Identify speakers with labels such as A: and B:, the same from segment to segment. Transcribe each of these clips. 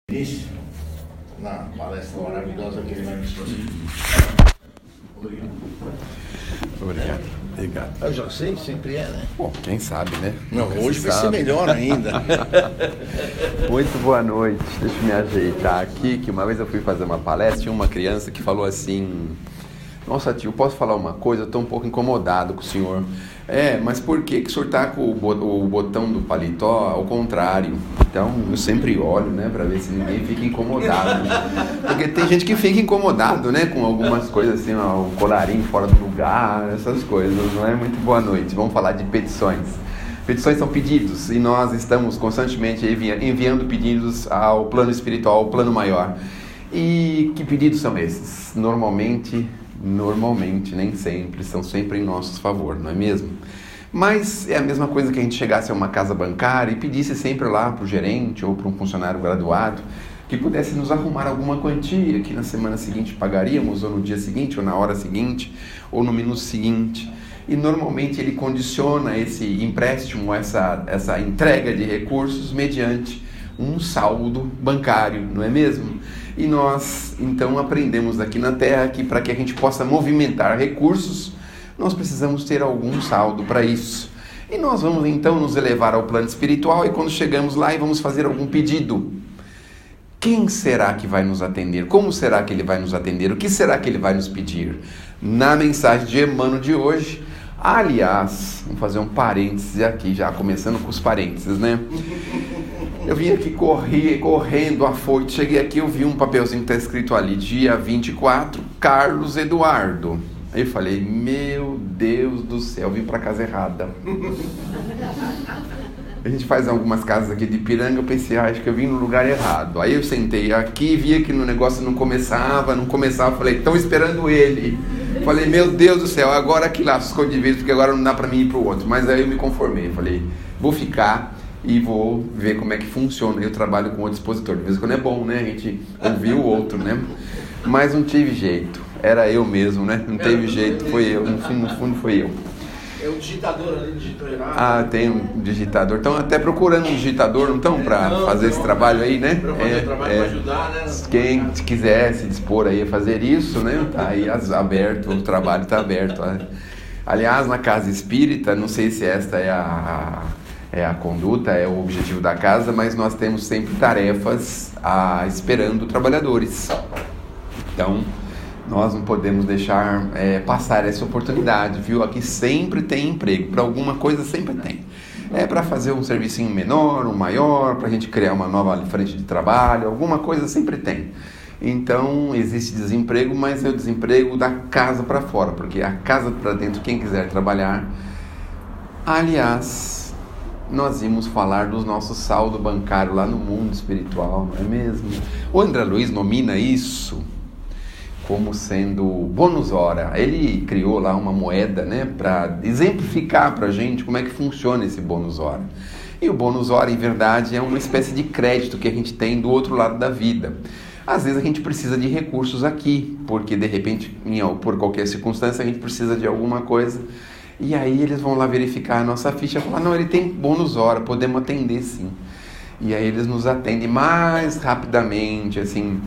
A: Início na palestra maravilhosa que ele vai nos fazer.
B: Obrigado. Obrigado.
A: Eu já sei, sempre é, né?
B: Bom, quem sabe, né?
A: Não,
B: Nunca
A: hoje
B: se
A: vai ser
B: sabe.
A: melhor ainda.
B: Muito boa noite. Deixa eu me ajeitar aqui, que uma vez eu fui fazer uma palestra, tinha uma criança que falou assim: nossa, tio, posso falar uma coisa? Eu estou um pouco incomodado com o senhor. Mas por que o senhor está com o botão do paletó ao contrário? Então, eu sempre olho, né, para ver se ninguém fica incomodado. Porque tem gente que fica incomodado, né, com algumas coisas assim, ó, o colarinho fora do lugar, essas coisas, não é? Muito boa noite. Vamos falar de petições. Petições são pedidos e nós estamos constantemente enviando pedidos ao plano espiritual, ao plano maior. E que pedidos são esses? Normalmente, nem sempre, são sempre em nosso favor, não é mesmo? Mas é a mesma coisa que a gente chegasse a uma casa bancária e pedisse sempre lá para o gerente ou para um funcionário graduado que pudesse nos arrumar alguma quantia que na semana seguinte pagaríamos, ou no dia seguinte, ou na hora seguinte, ou no minuto seguinte. E normalmente ele condiciona esse empréstimo, essa entrega de recursos mediante um saldo bancário, não é mesmo? E nós, então, aprendemos aqui na Terra que para que a gente possa movimentar recursos, nós precisamos ter algum saldo para isso. E nós vamos, então, nos elevar ao plano espiritual e quando chegamos lá e vamos fazer algum pedido, quem será que vai nos atender? Como será que ele vai nos atender? O que será que ele vai nos pedir? Na mensagem de Emmanuel de hoje, aliás, vamos fazer um parêntese aqui, já começando com os parênteses, né? Eu vim aqui correndo, afoito, cheguei aqui, eu vi um papelzinho que está escrito ali, dia 24, Carlos Eduardo. Aí eu falei, meu Deus do céu, vim para casa errada. A gente faz algumas casas aqui de Ipiranga, eu pensei, acho que eu vim no lugar errado. Aí eu sentei aqui, via que no negócio não começava, falei, estão esperando ele. Falei, meu Deus do céu, agora que lascou de vez, porque agora não dá para mim ir para o outro. Mas aí eu me conformei, falei, vou ficar e vou ver como é que funciona. Eu trabalho com outro expositor, de vez em quando é bom, né, a gente ouvir o outro, né? Mas não tive jeito, era eu mesmo, né? Não teve jeito, foi eu, no fundo foi eu.
A: É o digitador ali, digitou errado.
B: Tem um digitador. Estão até procurando um digitador, não estão? Para fazer esse trabalho aí, né?
A: Para fazer o trabalho, para ajudar, né?
B: Quem quiser se dispor aí a fazer isso, né? Tá aí aberto, o trabalho está aberto. Aliás, na casa espírita, não sei se esta é a conduta, é o objetivo da casa, mas nós temos sempre tarefas esperando trabalhadores. Então, nós não podemos deixar passar essa oportunidade, viu? Aqui sempre tem emprego, para alguma coisa sempre tem. Para fazer um servicinho menor, um maior, para a gente criar uma nova frente de trabalho, alguma coisa sempre tem. Então, existe desemprego, mas é o desemprego da casa para fora, porque a casa para dentro, quem quiser trabalhar. Aliás, nós íamos falar do nosso saldo bancário lá no mundo espiritual, não é mesmo? O André Luiz nomina isso como sendo bônus hora. Ele criou lá uma moeda, né, para exemplificar para a gente como é que funciona esse bônus hora. E o bônus hora, em verdade, é uma espécie de crédito que a gente tem do outro lado da vida. Às vezes a gente precisa de recursos aqui, porque de repente, por qualquer circunstância, a gente precisa de alguma coisa. E aí eles vão lá verificar a nossa ficha e falar, não, ele tem bônus hora, podemos atender sim. E aí eles nos atendem mais rapidamente, assim,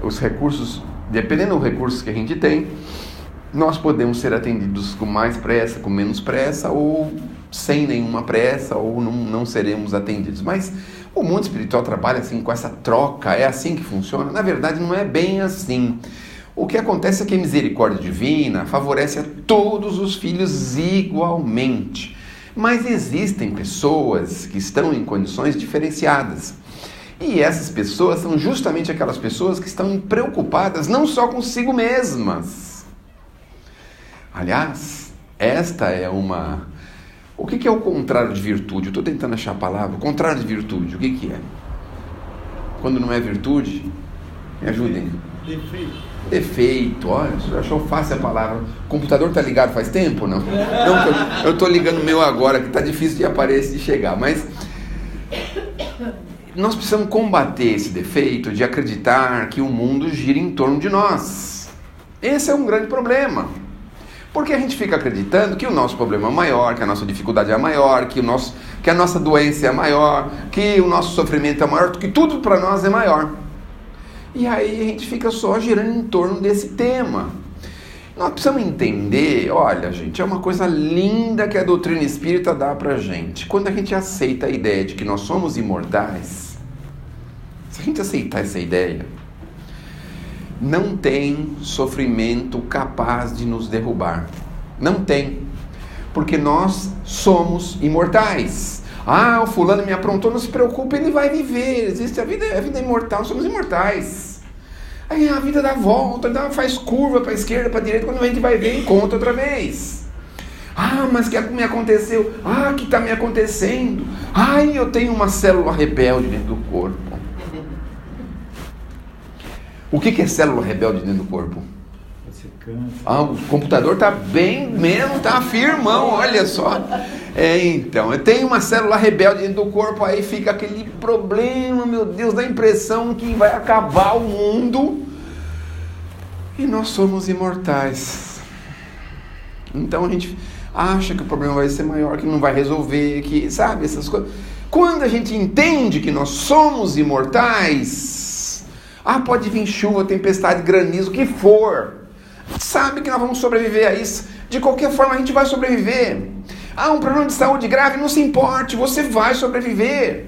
B: os recursos, dependendo dos recursos que a gente tem, nós podemos ser atendidos com mais pressa, com menos pressa, ou sem nenhuma pressa, ou não seremos atendidos. Mas o mundo espiritual trabalha assim, com essa troca, é assim que funciona? Na verdade, não é bem assim. O que acontece é que a misericórdia divina favorece a todos os filhos igualmente. Mas existem pessoas que estão em condições diferenciadas. E essas pessoas são justamente aquelas pessoas que estão preocupadas não só consigo mesmas. Aliás, esta é uma... O que é o contrário de virtude? Eu estou tentando achar a palavra. O contrário de virtude, o que é? Quando não é virtude, me ajudem. Defeito, olha, você achou fácil a palavra. O computador está ligado faz tempo, não? Não, eu estou ligando o meu agora, que está difícil de aparecer e chegar, mas... Nós precisamos combater esse defeito de acreditar que o mundo gira em torno de nós. Esse é um grande problema. Porque a gente fica acreditando que o nosso problema é maior, que a nossa dificuldade é maior, que a nossa doença é maior, que o nosso sofrimento é maior, que tudo para nós é maior. E aí a gente fica só girando em torno desse tema. Nós precisamos entender, olha gente, é uma coisa linda que a doutrina espírita dá pra gente. Quando a gente aceita a ideia de que nós somos imortais, se a gente aceitar essa ideia, não tem sofrimento capaz de nos derrubar. Não tem. Porque nós somos imortais. Ah, o fulano me aprontou, não se preocupe, ele vai viver. Existe a vida é imortal, somos imortais. Aí a vida dá volta, faz curva para a esquerda, para a direita, quando a gente vai ver, encontra outra vez. Ah, mas o que me aconteceu? Ah, o que está me acontecendo? Ai, eu tenho uma célula rebelde dentro do corpo. O que é célula rebelde dentro do corpo? Ah, o computador está bem mesmo, está firmão, olha só. Então, eu tenho uma célula rebelde dentro do corpo, aí fica aquele problema, meu Deus, dá a impressão que vai acabar o mundo. E nós somos imortais. Então a gente acha que o problema vai ser maior, que não vai resolver, que, sabe, essas coisas. Quando a gente entende que nós somos imortais, pode vir chuva, tempestade, granizo, o que for. Sabe que nós vamos sobreviver a isso. De qualquer forma a gente vai sobreviver. Um problema de saúde grave, não se importe, você vai sobreviver.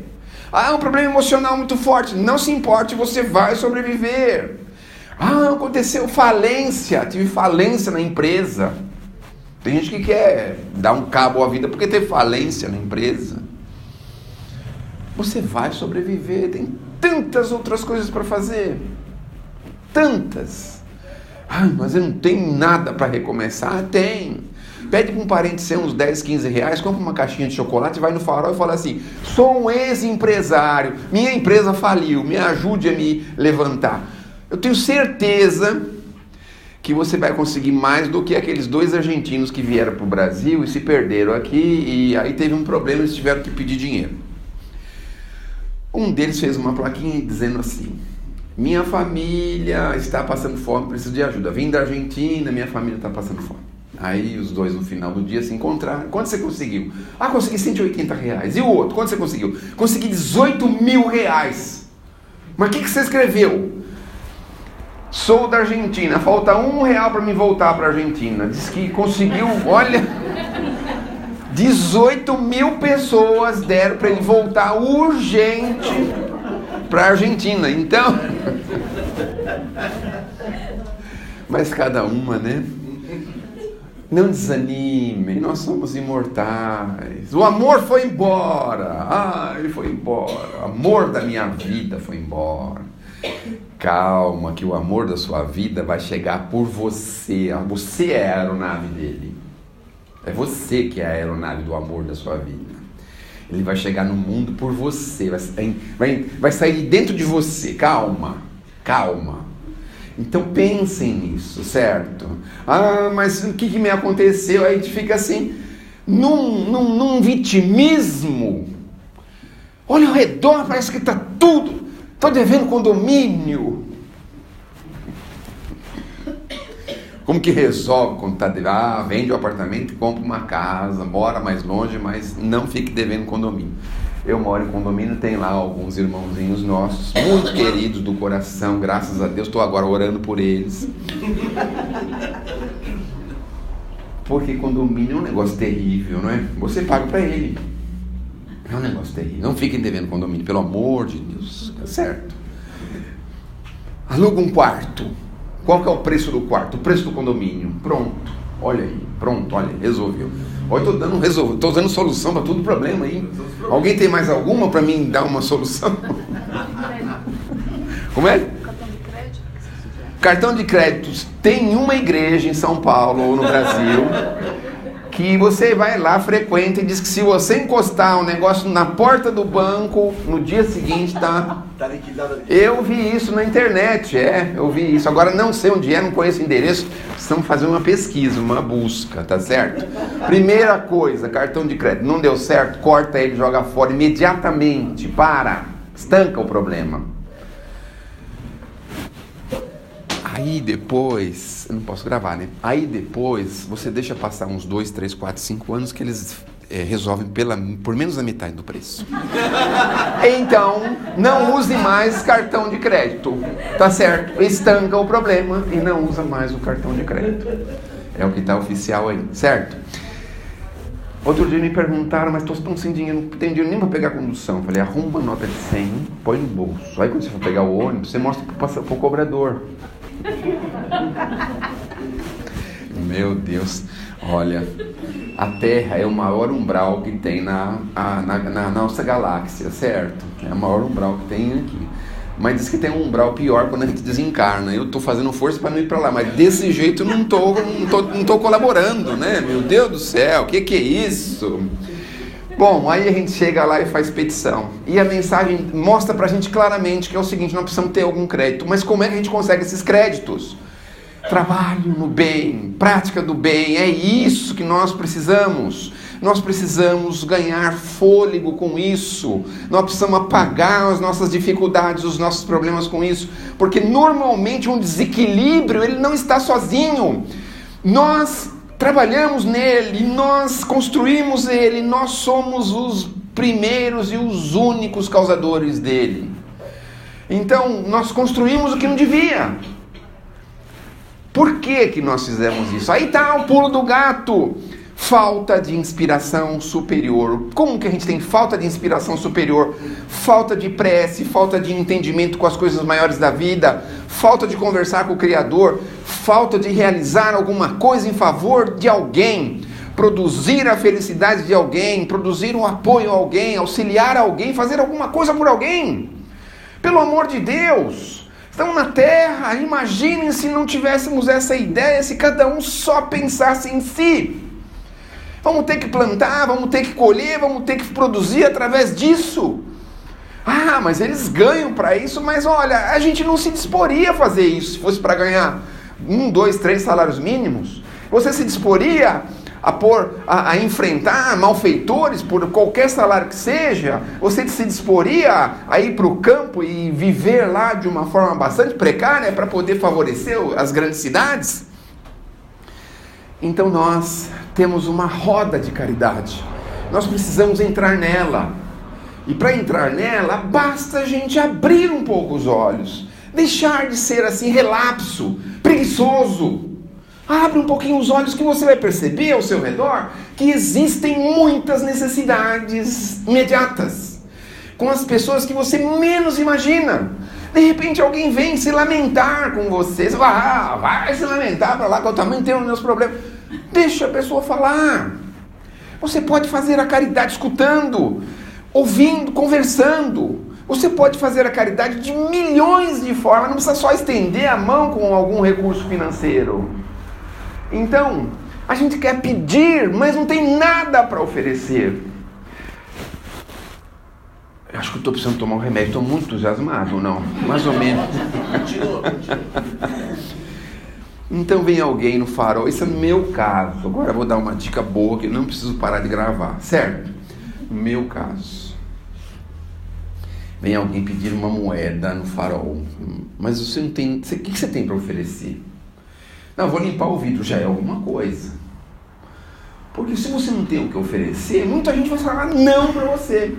B: Um problema emocional muito forte, não se importe, você vai sobreviver. Aconteceu falência, tive falência na empresa. Tem gente que quer dar um cabo à vida porque teve falência na empresa. Você vai sobreviver, tem tantas outras coisas para fazer. Tantas. Mas eu não tenho nada para recomeçar. Tem. Pede para um parente seu uns 10, 15 reais, compra uma caixinha de chocolate, vai no Farol e fala assim: sou um ex-empresário, minha empresa faliu, me ajude a me levantar. Eu tenho certeza que você vai conseguir mais do que aqueles 2 argentinos que vieram para o Brasil e se perderam aqui, e aí teve um problema, eles tiveram que pedir dinheiro. Um deles fez uma plaquinha dizendo assim: minha família está passando fome, preciso de ajuda. Vim da Argentina, minha família está passando fome. Aí os dois no final do dia se encontraram. Quanto você conseguiu? Consegui 180 reais. E o outro? Quanto você conseguiu? Consegui 18 mil reais. Mas o que você escreveu? Sou da Argentina, falta R$1 para me voltar para a Argentina. Diz que conseguiu, olha, 18 mil pessoas deram para ele voltar urgente para a Argentina. Então, mas cada uma, né? Não desanimem, nós somos imortais. O amor foi embora. Ele foi embora. O amor da minha vida foi embora. Calma, que o amor da sua vida vai chegar por você. Você é a aeronave dele. É você que é a aeronave do amor da sua vida. Ele vai chegar no mundo por você. Vai sair de dentro de você. Calma, calma. Então pensem nisso, certo? Mas o que me aconteceu? Aí a gente fica assim, num vitimismo. Olha ao redor, parece que está tudo. Estou devendo condomínio. Como que resolve quando está devendo? Vende o apartamento e compra uma casa, mora mais longe, mas não fique devendo condomínio. Eu moro em condomínio, tem lá alguns irmãozinhos nossos, muito queridos do coração, graças a Deus, estou agora orando por eles. Porque condomínio é um negócio terrível, não é? Você paga para ele. É um negócio terrível. Não fiquem devendo condomínio, pelo amor de Deus. Tá certo? Aluga um quarto. Qual que é o preço do quarto? O preço do condomínio. Pronto. Olha aí. Pronto, olha, resolveu. Olha, estou dando solução para todo problema aí. Alguém tem mais alguma para mim dar uma solução? Como é?
C: Cartão de crédito?
B: Cartão de créditos. Tem uma igreja em São Paulo ou no Brasil que você vai lá, frequenta e diz que se você encostar um negócio na porta do banco, no dia seguinte tá liquidado. Eu vi isso na internet, eu vi isso. Agora não sei onde não conheço o endereço. Precisamos fazer uma pesquisa, uma busca, tá certo? Primeira coisa, cartão de crédito. Não deu certo, corta ele, joga fora imediatamente. Estanca o problema. Aí depois, eu não posso gravar, né? Aí depois, você deixa passar uns 2, 3, 4, 5 anos que eles resolvem por menos da metade do preço. Então, não use mais cartão de crédito, tá certo? Estanca o problema e não usa mais o cartão de crédito. É o que está oficial aí, certo? Outro dia me perguntaram, mas estou tão sem dinheiro, não tenho dinheiro nem para pegar a condução. Falei, arruma uma nota de 100, põe no bolso. Aí quando você for pegar o ônibus, você mostra para o cobrador. Meu Deus, olha, a Terra é o maior umbral que tem na nossa galáxia, certo? É o maior umbral que tem aqui. Mas diz que tem um umbral pior quando a gente desencarna. Eu estou fazendo força para não ir para lá, mas desse jeito não tô colaborando, né? Meu Deus do céu, o que é isso? Bom, aí a gente chega lá e faz petição. E a mensagem mostra pra gente claramente que é o seguinte, nós precisamos ter algum crédito. Mas como é que a gente consegue esses créditos? Trabalho no bem, prática do bem, é isso que nós precisamos. Nós precisamos ganhar fôlego com isso. Nós precisamos apagar as nossas dificuldades, os nossos problemas com isso. Porque normalmente um desequilíbrio, ele não está sozinho. Nós trabalhamos nele, nós construímos ele, nós somos os primeiros e os únicos causadores dele. Então, nós construímos o que não devia. Por que nós fizemos isso? Aí está o pulo do gato. Falta de inspiração superior. Como que a gente tem falta de inspiração superior? Falta de prece, falta de entendimento com as coisas maiores da vida, falta de conversar com o Criador, falta de realizar alguma coisa em favor de alguém, produzir a felicidade de alguém, produzir um apoio a alguém, auxiliar alguém, fazer alguma coisa por alguém. Pelo amor de Deus, estamos na Terra, imaginem se não tivéssemos essa ideia, se cada um só pensasse em si. Vamos ter que plantar, vamos ter que colher, vamos ter que produzir através disso. Ah, mas eles ganham para isso, mas olha, a gente não se disporia a fazer isso, se fosse para ganhar 1, 2, 3 salários mínimos. Você se disporia a enfrentar malfeitores por qualquer salário que seja? Você se disporia a ir para o campo e viver lá de uma forma bastante precária para poder favorecer as grandes cidades? Então nós temos uma roda de caridade. Nós precisamos entrar nela. E para entrar nela, basta a gente abrir um pouco os olhos. Deixar de ser assim relapso, preguiçoso. Abre um pouquinho os olhos que você vai perceber ao seu redor que existem muitas necessidades imediatas. Com as pessoas que você menos imagina. De repente alguém vem se lamentar com você. Você vai se lamentar para lá que eu também tenho meus problemas. Deixa a pessoa falar. Você pode fazer a caridade escutando, ouvindo, conversando. Você pode fazer a caridade de milhões de formas. Não precisa só estender a mão com algum recurso financeiro. Então, a gente quer pedir, mas não tem nada para oferecer. Eu acho que eu estou precisando tomar um remédio. Estou muito entusiasmado, não? Mais ou menos. Então vem alguém no farol. Esse é no meu caso. Agora eu vou dar uma dica boa que eu não preciso parar de gravar, certo? No meu caso. Vem alguém pedir uma moeda no farol. Mas você não tem... O que você tem para oferecer? Não, vou limpar o vidro. Já é alguma coisa. Porque se você não tem o que oferecer, muita gente vai falar não para você.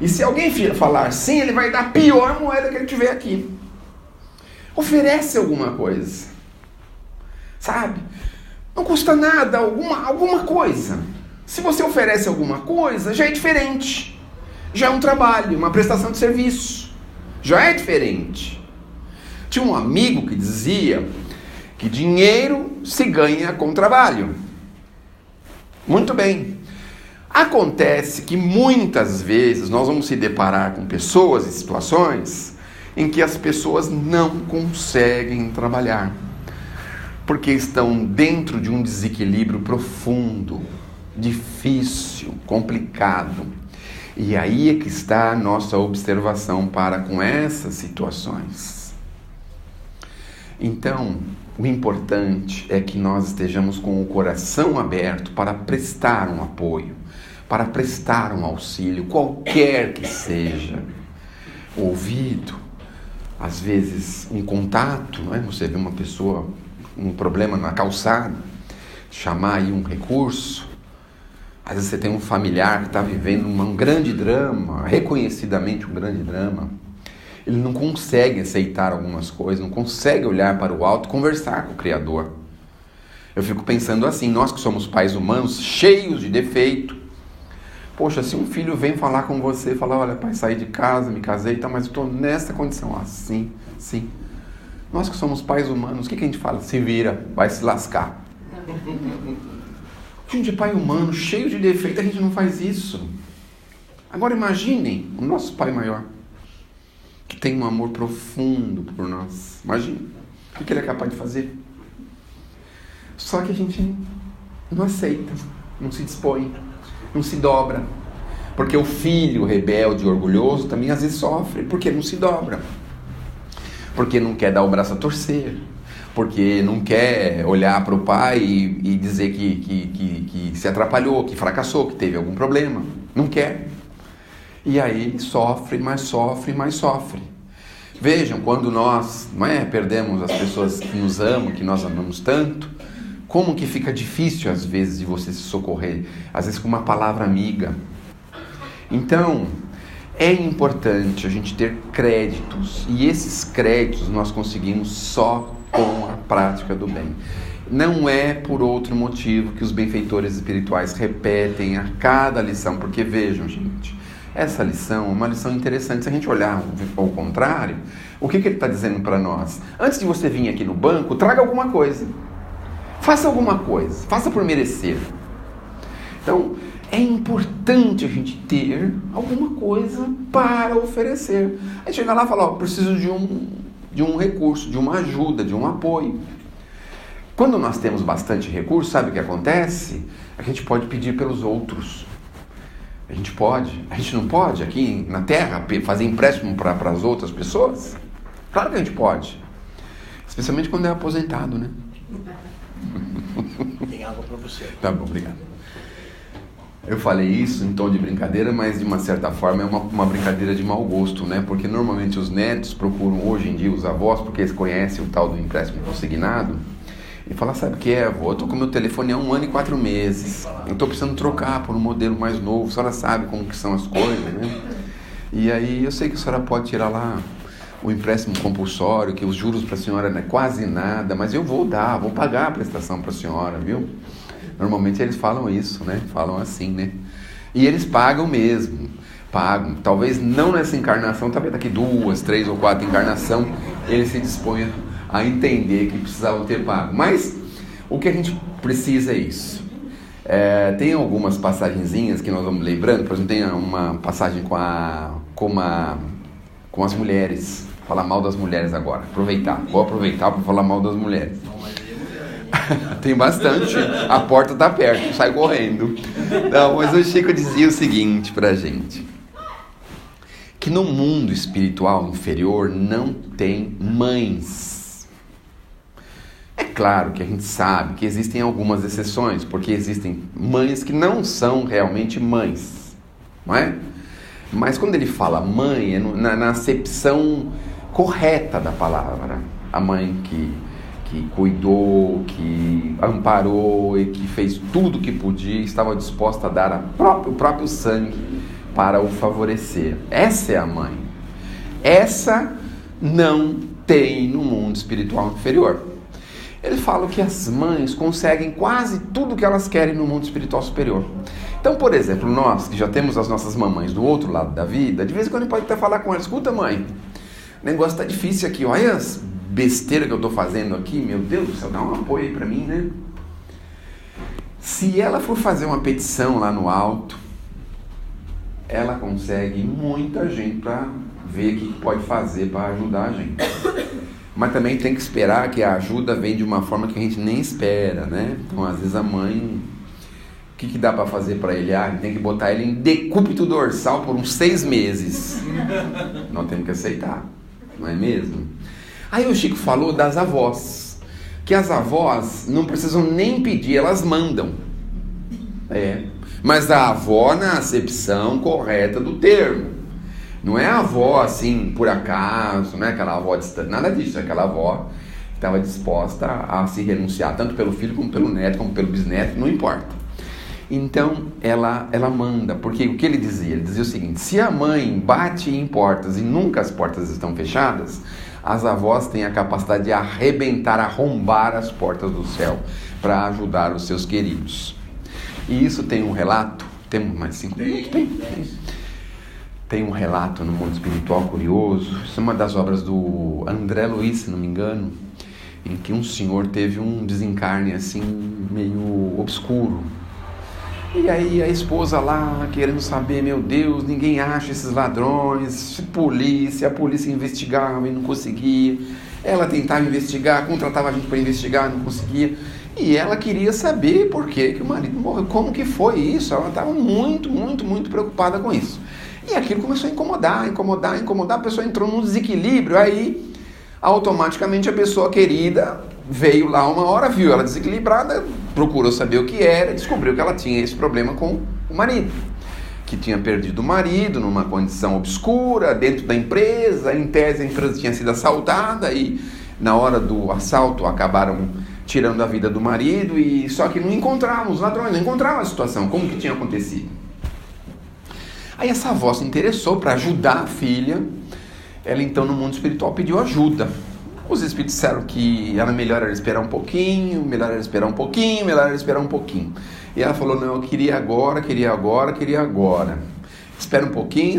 B: E se alguém falar sim, ele vai dar a pior moeda que ele tiver aqui. Oferece alguma coisa. Sabe? Não custa nada, alguma coisa. Se você oferece alguma coisa, já é diferente. Já é um trabalho, uma prestação de serviço. Já é diferente. Tinha um amigo que dizia que dinheiro se ganha com trabalho. Muito bem. Acontece que muitas vezes nós vamos se deparar com pessoas e situações em que as pessoas não conseguem trabalhar. Porque estão dentro de um desequilíbrio profundo, difícil, complicado. E aí é que está a nossa observação para com essas situações. Então, o importante é que nós estejamos com o coração aberto para prestar um apoio, para prestar um auxílio, qualquer que seja. Ouvido, às vezes um contato, não é? Você vê uma pessoa, um problema na calçada, chamar aí um recurso, Às vezes você tem um familiar que está vivendo um grande drama, reconhecidamente um grande drama. Ele não consegue aceitar algumas coisas, não consegue olhar para o alto e conversar com o Criador. Eu fico pensando assim, nós que somos pais humanos, cheios de defeito. Poxa, se um filho vem falar com você, falar, olha pai, saí de casa, me casei, tá, mas eu estou nessa condição. Ah, sim. Nós que somos pais humanos, o que a gente fala? Se vira, vai se lascar. A gente é pai humano, cheio de defeito, a gente não faz isso. Agora imaginem o nosso Pai maior, que tem um amor profundo por nós. Imagina o que ele é capaz de fazer. Só que a gente não aceita, não se dispõe, não se dobra. Porque o filho rebelde e orgulhoso também às vezes sofre, porque não se dobra. Porque não quer dar o braço a torcer. Porque não quer olhar para o pai e dizer que se atrapalhou, que fracassou, que teve algum problema. Não quer. E aí sofre, mais sofre, mais sofre. Vejam, quando nós perdemos as pessoas que nos amam, que nós amamos tanto, como que fica difícil às vezes de você se socorrer, às vezes com uma palavra amiga. Então, é importante a gente ter créditos, e esses créditos nós conseguimos só com a prática do bem. Não é por outro motivo que os benfeitores espirituais repetem a cada lição, porque vejam, gente, essa lição é uma lição interessante. Se a gente olhar ao contrário, o que ele está dizendo para nós? Antes de você vir aqui no banco, traga alguma coisa. Faça alguma coisa, faça por merecer. Então, é importante a gente ter alguma coisa para oferecer. A gente chega lá e fala, preciso de um recurso, de uma ajuda, de um apoio. Quando nós temos bastante recurso, sabe o que acontece? A gente pode pedir pelos outros. A gente não pode aqui na Terra fazer empréstimo para as outras pessoas? Claro que a gente pode. Especialmente quando é aposentado, né?
A: Tem água para você.
B: Tá bom, obrigado. Eu falei isso em tom de brincadeira, mas de uma certa forma é uma brincadeira de mau gosto, né? Porque normalmente os netos procuram hoje em dia os avós, porque eles conhecem o tal do empréstimo consignado, e falam, sabe o que é, avô? Eu tô com meu telefone há 1 ano e 4 meses. Eu tô precisando trocar por um modelo mais novo. A senhora sabe como que são as coisas, né? E aí eu sei que a senhora pode tirar lá o empréstimo compulsório, que os juros para a senhora não é quase nada, mas eu vou pagar a prestação para a senhora, viu? Normalmente eles falam isso, né? Falam assim, né? E eles pagam mesmo. Pagam. Talvez não nessa encarnação, talvez daqui 2, 3 ou 4 encarnações, eles se disponham a entender que precisavam ter pago. Mas o que a gente precisa é isso. Tem algumas passagenzinhas que nós vamos lembrando. Por exemplo, tem uma passagem com as mulheres. Falar mal das mulheres agora. Vou aproveitar para falar mal das mulheres. Tem bastante. A porta está perto, sai correndo. Não, mas o Chico dizia o seguinte pra gente: que no mundo espiritual inferior não tem mães. É claro que a gente sabe que existem algumas exceções, porque existem mães que não são realmente mães, não é? Mas quando ele fala mãe, é na acepção correta da palavra. A mãe que cuidou, que amparou e que fez tudo o que podia, estava disposta a dar o próprio sangue para o favorecer. Essa é a mãe. Essa não tem no mundo espiritual inferior. Ele fala que as mães conseguem quase tudo que elas querem no mundo espiritual superior. Então, por exemplo, nós que já temos as nossas mamães do outro lado da vida, de vez em quando a gente pode até falar com elas: escuta, mãe, o negócio está difícil aqui, olha as besteiras que eu estou fazendo aqui, meu Deus do céu, dá um apoio aí para mim, né? Se ela for fazer uma petição lá no alto, ela consegue muita gente para ver o que pode fazer para ajudar a gente. Mas também tem que esperar que a ajuda vem de uma forma que a gente nem espera, né? Então, às vezes a mãe, o que dá para fazer para ele? Tem que botar ele em decúbito dorsal por uns 6 meses. Nós temos que aceitar, não é mesmo? Aí o Chico falou das avós, que as avós não precisam nem pedir, elas mandam. Mas a avó na acepção correta do termo. Não é a avó assim, por acaso, não é aquela avó distante, nada disso. É aquela avó que estava disposta a se renunciar, tanto pelo filho como pelo neto, como pelo bisneto, não importa. Então ela manda, porque o que ele dizia? Ele dizia o seguinte: se a mãe bate em portas e nunca as portas estão fechadas, as avós têm a capacidade de arrebentar, arrombar as portas do céu para ajudar os seus queridos. E isso tem um relato, temos mais 5 minutos? Tem um relato no mundo espiritual curioso. Isso é uma das obras do André Luiz, se não me engano, em que um senhor teve um desencarne assim meio obscuro. E aí a esposa lá querendo saber, meu Deus, ninguém acha esses ladrões, a polícia investigava e não conseguia. Ela tentava investigar, contratava a gente para investigar, não conseguia. E ela queria saber por que o marido morreu, como que foi isso. Ela estava muito, muito, muito preocupada com isso. E aquilo começou a incomodar, a pessoa entrou num desequilíbrio, aí automaticamente a pessoa querida veio lá uma hora, viu ela desequilibrada, procurou saber o que era, descobriu que ela tinha esse problema com o marido, que tinha perdido o marido numa condição obscura, dentro da empresa, em tese a empresa tinha sido assaltada e na hora do assalto acabaram tirando a vida do marido, e só que não encontravam os ladrões, não encontravam a situação, como que tinha acontecido. Aí essa avó se interessou para ajudar a filha. Ela então no mundo espiritual pediu ajuda. Os espíritos disseram que era melhor ela esperar um pouquinho, E ela falou, não, eu queria agora. Espera um pouquinho,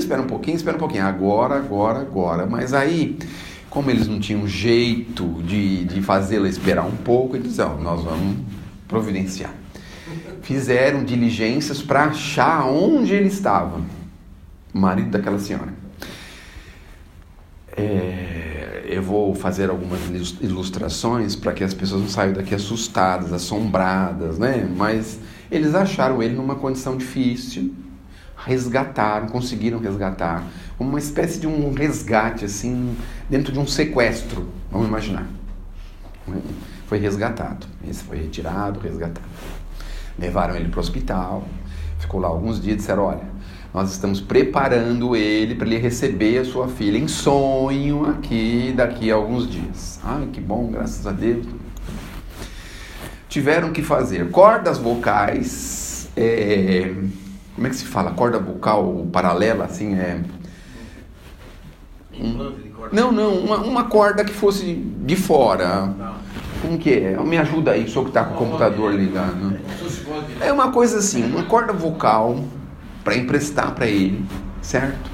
B: agora. Mas aí, como eles não tinham jeito de fazê-la esperar um pouco, eles disseram, nós vamos providenciar. Fizeram diligências para achar onde ele estava, o marido daquela senhora. Eu vou fazer algumas ilustrações para que as pessoas não saiam daqui assustadas, assombradas, né? Mas eles acharam ele numa condição difícil, conseguiram resgatar, uma espécie de um resgate, assim, dentro de um sequestro, vamos imaginar. Foi resgatado, esse foi retirado, resgatado. Levaram ele para o hospital, ficou lá alguns dias e disseram, olha, nós estamos preparando ele para ele receber a sua filha em sonho aqui, daqui a alguns dias. Ai, que bom, graças a Deus. Tiveram que fazer cordas vocais, como é que se fala? Corda vocal paralela, assim, uma corda que fosse de fora. Como que é? Me ajuda aí, só que está com o computador ligado. É uma coisa assim, uma corda vocal para emprestar para ele, certo?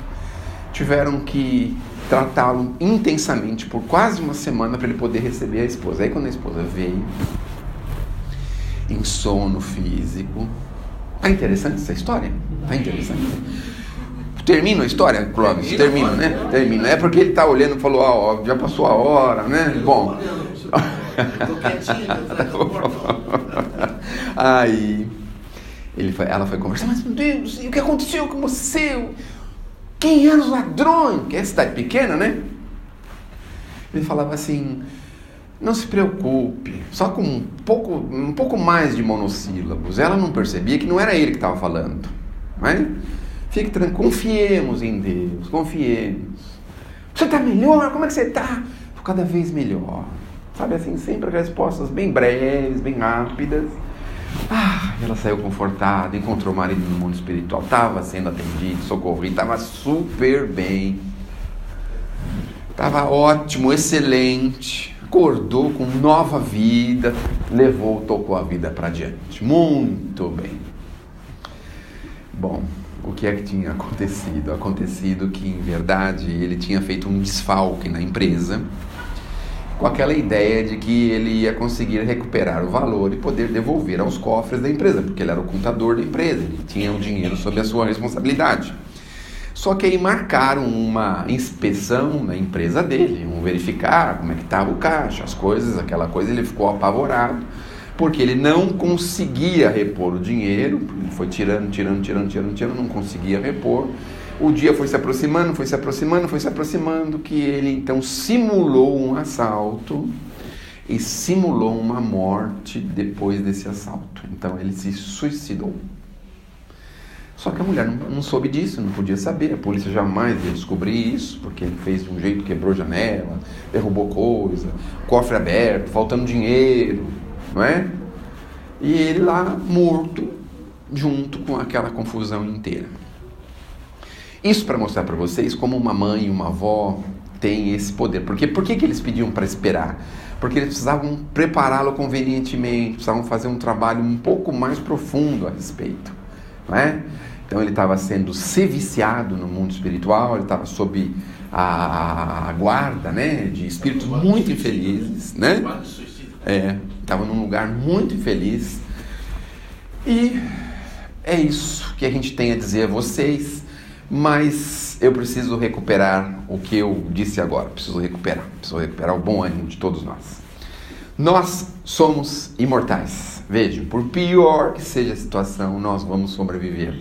B: Tiveram que tratá-lo intensamente por quase uma semana para ele poder receber a esposa. Aí quando a esposa veio, em sono físico. Tá interessante essa história? Tá interessante? Termina a história, Clóvis? Termina, né? Termina. É porque ele tá olhando e falou, ó, já passou a hora, né? Bom.
C: Tô quietinho,
B: Aí ela foi conversar, mas meu Deus, o que aconteceu com você? Quem eram os ladrões? Que é cidade pequena, né? Ele falava assim, não se preocupe, só com um pouco mais de monossílabos. Ela não percebia que não era ele que estava falando, né? Fique tranquilo, confiemos em Deus, confiemos. Você está melhor? Como é que você está? Cada vez melhor. Sabe assim, sempre respostas bem breves, bem rápidas. Ela saiu confortada, encontrou o marido no mundo espiritual, estava sendo atendido, socorrido, estava super bem. Estava ótimo, excelente. Acordou com nova vida, tocou a vida para diante. Muito bem. Bom, o que é que tinha acontecido? Acontecido que, em verdade, ele tinha feito um desfalque na empresa, com aquela ideia de que ele ia conseguir recuperar o valor e poder devolver aos cofres da empresa, porque ele era o contador da empresa, ele tinha o dinheiro sob a sua responsabilidade. Só que aí marcaram uma inspeção na empresa dele, vão verificar como é que estava o caixa, as coisas, aquela coisa, ele ficou apavorado, porque ele não conseguia repor o dinheiro, foi tirando, não conseguia repor. O dia foi se aproximando, que ele então simulou um assalto e simulou uma morte depois desse assalto. Então ele se suicidou. Só que a mulher não soube disso, não podia saber, a polícia jamais ia descobrir isso, porque ele fez de um jeito, quebrou janela, derrubou coisa, cofre aberto, faltando dinheiro, não é? E ele lá, morto, junto com aquela confusão inteira. Isso para mostrar para vocês como uma mãe e uma avó têm esse poder. Porque por que eles pediam para esperar? Porque eles precisavam prepará-lo convenientemente, precisavam fazer um trabalho um pouco mais profundo a respeito, não é? Então ele estava sendo seviciado no mundo espiritual, ele estava sob a guarda, né, de espíritos muito infelizes, né? Estava num lugar muito infeliz. E é isso que a gente tem a dizer a vocês, mas eu preciso recuperar o que eu disse agora, preciso recuperar o bom ânimo de todos nós. Nós somos imortais. Vejam, por pior que seja a situação, nós vamos sobreviver.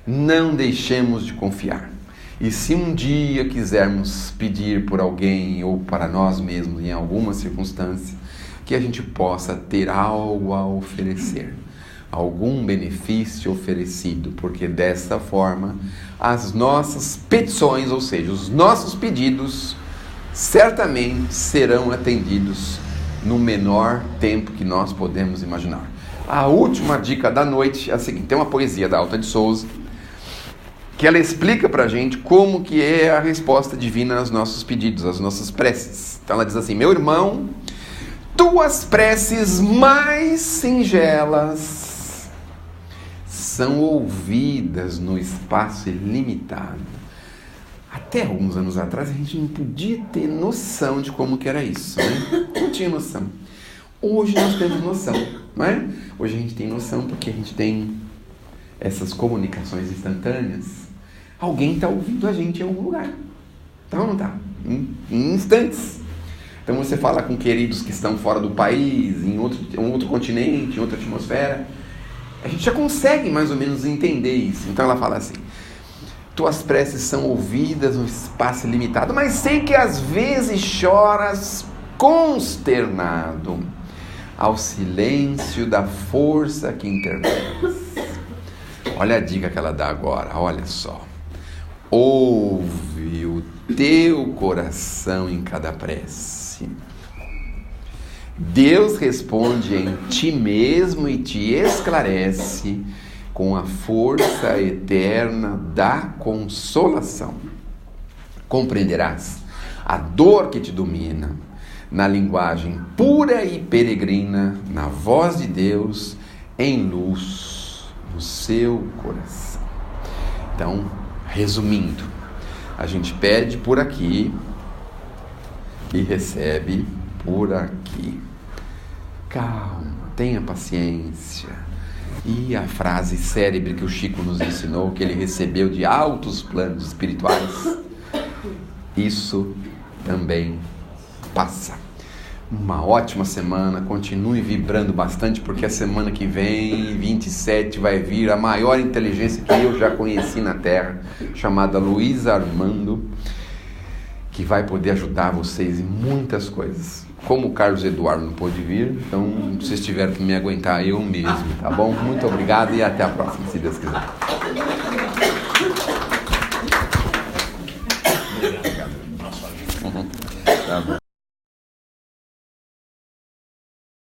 B: Não deixemos de confiar. E se um dia quisermos pedir por alguém ou para nós mesmos em alguma circunstância, que a gente possa ter algo a oferecer, algum benefício oferecido, porque dessa forma as nossas petições, ou seja, os nossos pedidos, certamente serão atendidos no menor tempo que nós podemos imaginar. A última dica da noite é a seguinte: tem uma poesia da Alta de Souza que ela explica pra gente como que é a resposta divina aos nossos pedidos, às nossas preces. Então ela diz assim: meu irmão, tuas preces mais singelas são ouvidas no espaço ilimitado. Até alguns anos atrás a gente não podia ter noção de como que era isso, né? Não tinha noção. Hoje nós temos noção, não é? Hoje a gente tem noção porque a gente tem essas comunicações instantâneas. Alguém está ouvindo a gente em algum lugar. Tá ou não tá? Em instantes. Então você fala com queridos que estão fora do país, em outro continente, em outra atmosfera. A gente já consegue mais ou menos entender isso. Então ela fala assim: tuas preces são ouvidas no espaço limitado, mas sei que às vezes choras consternado ao silêncio da força que intervém. Olha a dica que ela dá agora, olha só. Ouve o teu coração em cada prece. Deus responde em ti mesmo e te esclarece com a força eterna da consolação. Compreenderás a dor que te domina na linguagem pura e peregrina, na voz de Deus em luz no seu coração. Então, resumindo, a gente pede por aqui e recebe por aqui. Calma, tenha paciência. E a frase célebre que o Chico nos ensinou, que ele recebeu de altos planos espirituais, isso também passa. Uma ótima semana, continue vibrando bastante, porque a semana que vem, 27, vai vir a maior inteligência que eu já conheci na Terra, chamada Luiz Armando, que vai poder ajudar vocês em muitas coisas. Como o Carlos Eduardo não pôde vir, então vocês tiveram que me aguentar eu mesmo, tá bom? Muito obrigado e até a próxima, se Deus quiser.